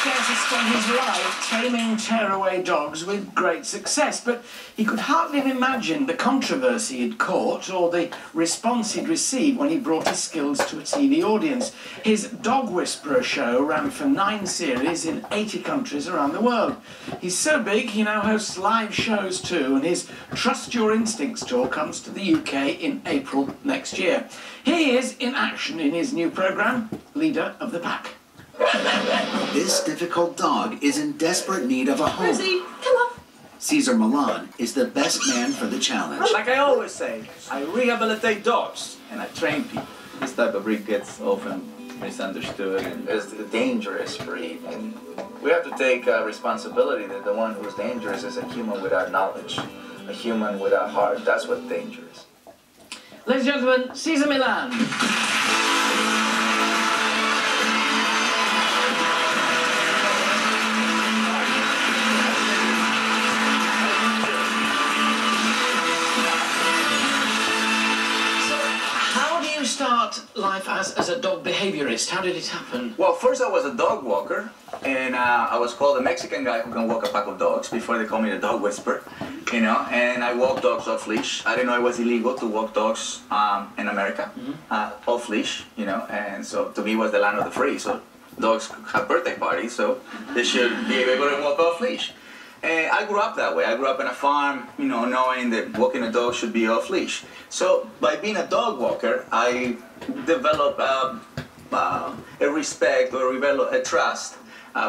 Cesar spent his life taming tearaway dogs with great success, but he could hardly have imagined the controversy he'd caught or the response he'd received when he brought his skills to a TV audience. His Dog Whisperer show ran for 9 series in 80 countries around the world. He's so big he now hosts live shows too, and his Trust Your Instincts tour comes to the UK in April next year. Here he is in action in his new programme, Leader of the Pack. This difficult dog is in desperate need of a home. Rosie, come on. Cesar Milan is the best man for the challenge. Like I always say, I rehabilitate dogs and I train people. This type of breed gets often misunderstood and is a dangerous breed. And we have to take responsibility that the one who's dangerous is a human without knowledge, a human without heart. That's what's dangerous. Ladies and gentlemen, Cesar Milan. Start life as a dog behaviorist? How did it happen? Well, first I was a dog walker, and I was called a Mexican guy who can walk a pack of dogs before they called me the dog whisperer, you know, and I walked dogs off leash. I didn't know it was illegal to walk dogs in America off leash, you know, and so to me it was the land of the free, so dogs have birthday parties, so they should be able to walk off leash. And I grew up that way. I grew up in a farm, you know, knowing that walking a dog should be off leash. So by being a dog walker, I developed a respect or a trust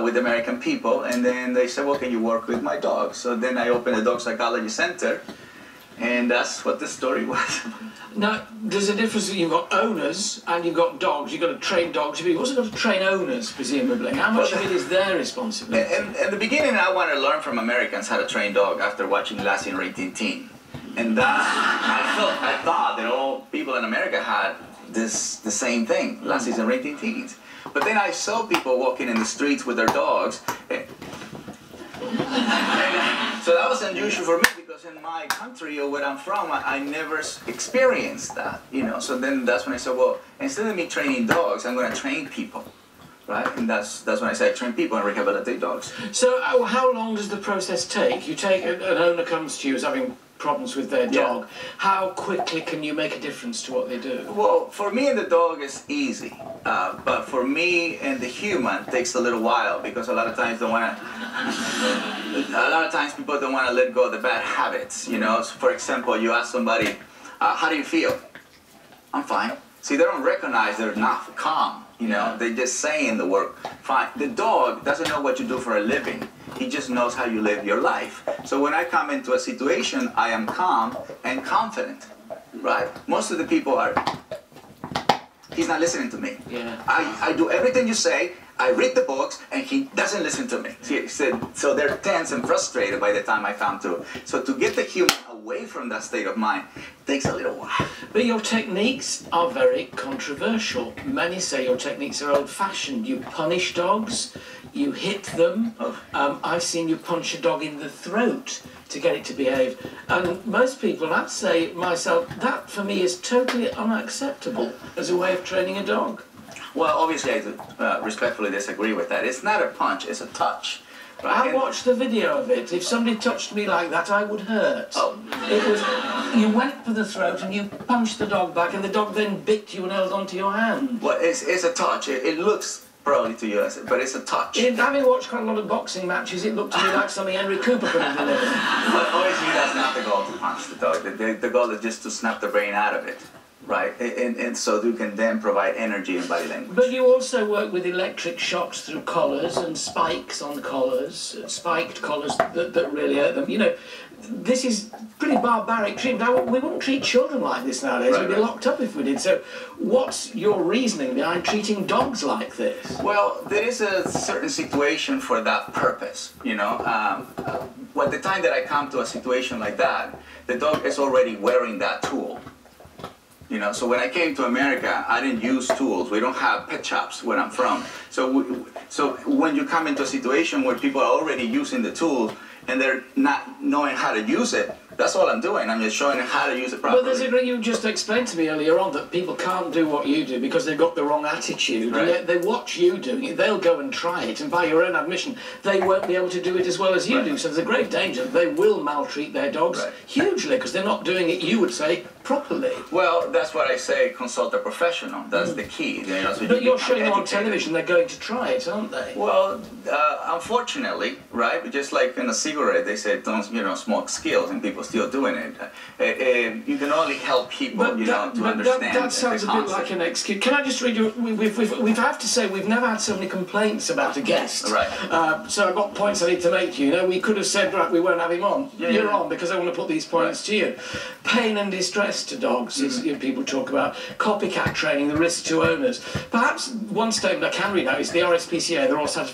with American people. And then they said, well, can you work with my dog? So then I opened a dog psychology center. And that's what the story was. Now, there's a difference. You've got owners and you've got dogs. You've got to train dogs, but you've also got to train owners, presumably. How much of it is their responsibility? In the beginning, I wanted to learn from Americans how to train dog after watching Lassie and Rin Tin Tin. And I thought that all people in America had the same thing, Lassies and Rin Tin Tins. But then I saw people walking in the streets with their dogs. So that was unusual for me because in my country or where I'm from, I never experienced that, you know. So then that's when I said, well, instead of me training dogs, I'm going to train people, right? And that's when I say I train people and rehabilitate dogs. So how long does the process take? You take an owner comes to you as having problems with their dog. Yeah. How quickly can you make a difference to what they do? Well, for me and the dog it's easy, but for me and the human it takes a little while because a lot of times people don't want to let go of the bad habits. You know, so for example, you ask somebody, "How do you feel?" "I'm fine." See, they don't recognize they're not calm. You know, they're just saying the word fine. The dog doesn't know what you do for a living. He just knows how you live your life. So when I come into a situation, I am calm and confident, right? Most of the people are, he's not listening to me. Yeah. I do everything you say, I read the books, and he doesn't listen to me. So they're tense and frustrated by the time I come to. So to get the human away from that state of mind takes a little while. But your techniques are very controversial. Many say your techniques are old-fashioned. You punish dogs, you hit them. I've seen you punch a dog in the throat to get it to behave. And most people, I'd say myself, that for me is totally unacceptable as a way of training a dog. Well, obviously I respectfully disagree with that. It's not a punch, it's a touch. Right? I watched the video of it. If somebody touched me like that, I would hurt. Oh. It was, you went for the throat and you punched the dog back and the dog then bit you and held onto your hand. Well, it's a touch. It looks probably to you, but it's a touch. Having watched quite a lot of boxing matches, it looked to me like something Henry Cooper could have delivered. But obviously that's not the goal to punch the dog. The goal is just to snap the brain out of it. Right, and so you can then provide energy and body language. But you also work with electric shocks through collars and spikes on collars, spiked collars that really hurt them. You know, this is pretty barbaric treatment. Now, we wouldn't treat children like this nowadays. Right, We'd be locked up if we did. So what's your reasoning behind treating dogs like this? Well, there is a certain situation for that purpose, you know. At the time that I come to a situation like that, the dog is already wearing that tool. You know, so when I came to America, I didn't use tools. We don't have pet shops where I'm from. So when you come into a situation where people are already using the tool and they're not knowing how to use it, That's all I'm doing. I'm just showing them how to use it properly. Well, there's a, you just explained to me earlier on that people can't do what you do because they've got the wrong attitude. Right. And yet they watch you doing it, they'll go and try it, and by your own admission, they won't be able to do it as well as you do. So there's a great danger that they will maltreat their dogs hugely because they're not doing it, you would say, properly. Well, that's what I say, consult a professional. That's the key. You know, so but you're showing them on educated. television, they're going to try it, aren't they? Well, unfortunately, right, just like in a cigarette, they say don't, smoke skills, and people still doing it. You can only help people, to understand. That sounds a bit like an excuse. Can I just read you? We've have to say we've never had so many complaints about a guest. Right. So I've got points I need to make to you. We could have said, right, we won't have him on. You're on because I want to put these points to you. Pain and distress to dogs, is, people talk about. Copycat training, the risk to owners. Perhaps one statement I can read out is the RSPCA, the Royal Society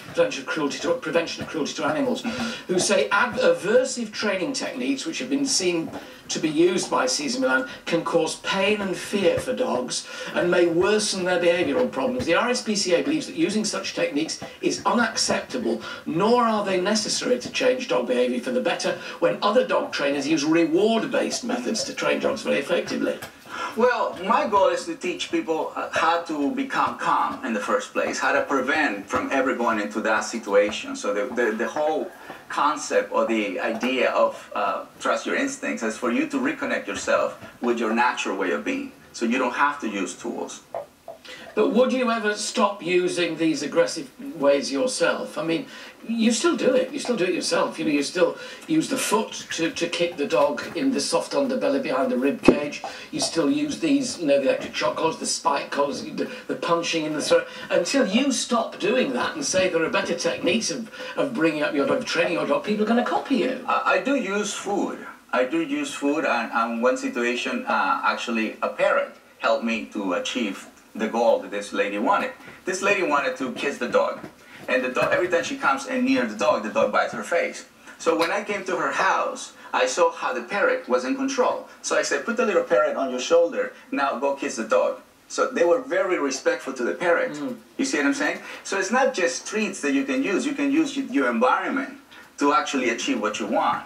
for Prevention of Cruelty to Animals, who say aversive training techniques, which have been seen to be used by Cesar Milan, can cause pain and fear for dogs and may worsen their behavioural problems. The RSPCA believes that using such techniques is unacceptable, nor are they necessary to change dog behaviour for the better when other dog trainers use reward-based methods to train dogs very effectively. Well, my goal is to teach people how to become calm in the first place, how to prevent from ever going into that situation. So the whole concept or the idea of trust your instincts is for you to reconnect yourself with your natural way of being, so you don't have to use tools. But would you ever stop using these aggressive ways yourself? I mean, you still do it. You still do it yourself. You still use the foot to kick the dog in the soft underbelly behind the rib cage. You still use these, the electric shock collars, the spike collars, the punching in the throat. Until you stop doing that and say there are better techniques of bringing up your dog, of training your dog, people are going to copy you. I do use food. I do use food, and one situation, actually, a parrot helped me to achieve the goal that this lady wanted. This lady wanted to kiss the dog, and the dog, every time she comes in near the dog bites her face. So when I came to her house, I saw how the parrot was in control. So I said, put the little parrot on your shoulder, now go kiss the dog. So they were very respectful to the parrot. You see what I'm saying? So it's not just treats that you can use your environment to actually achieve what you want.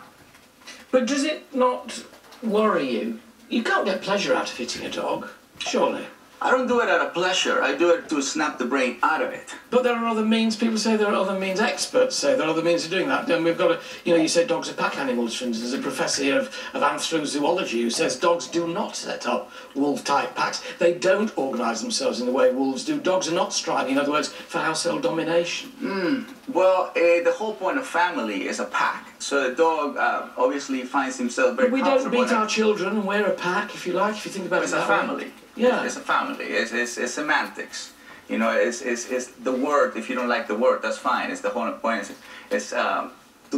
But does it not worry you? You can't get pleasure out of hitting a dog, surely. I don't do it out of pleasure. I do it to snap the brain out of it. But there are other means. People say there are other means. Experts say there are other means of doing that. And we've got you say dogs are pack animals, for instance. There's a professor here of anthrozoology who says dogs do not set up wolf-type packs. They don't organise themselves in the way wolves do. Dogs are not striving, in other words, for household domination. Well, the whole point of family is a pack. So the dog obviously finds himself very comfortable. But we don't beat our children and we're a pack, if you like, if you think about it. It's a family. Yeah. It's a family. It's semantics. It's the word. If you don't like the word, that's fine. It's the whole point. It's to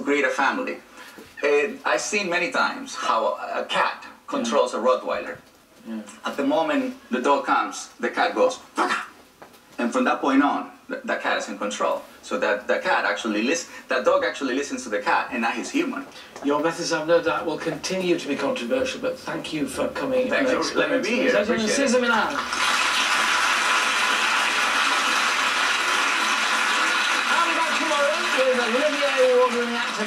create a family. I've seen many times how a cat controls a Rottweiler. Yeah. At the moment the dog comes, the cat goes, and from that point on, the cat is in control. So that dog actually listens to the cat, and now he's human. Your methods, I've no doubt, will continue to be controversial, but thank you for coming. Thanks for letting me be here. Cesar Milan. I'll be back tomorrow with Olivier award-winning actor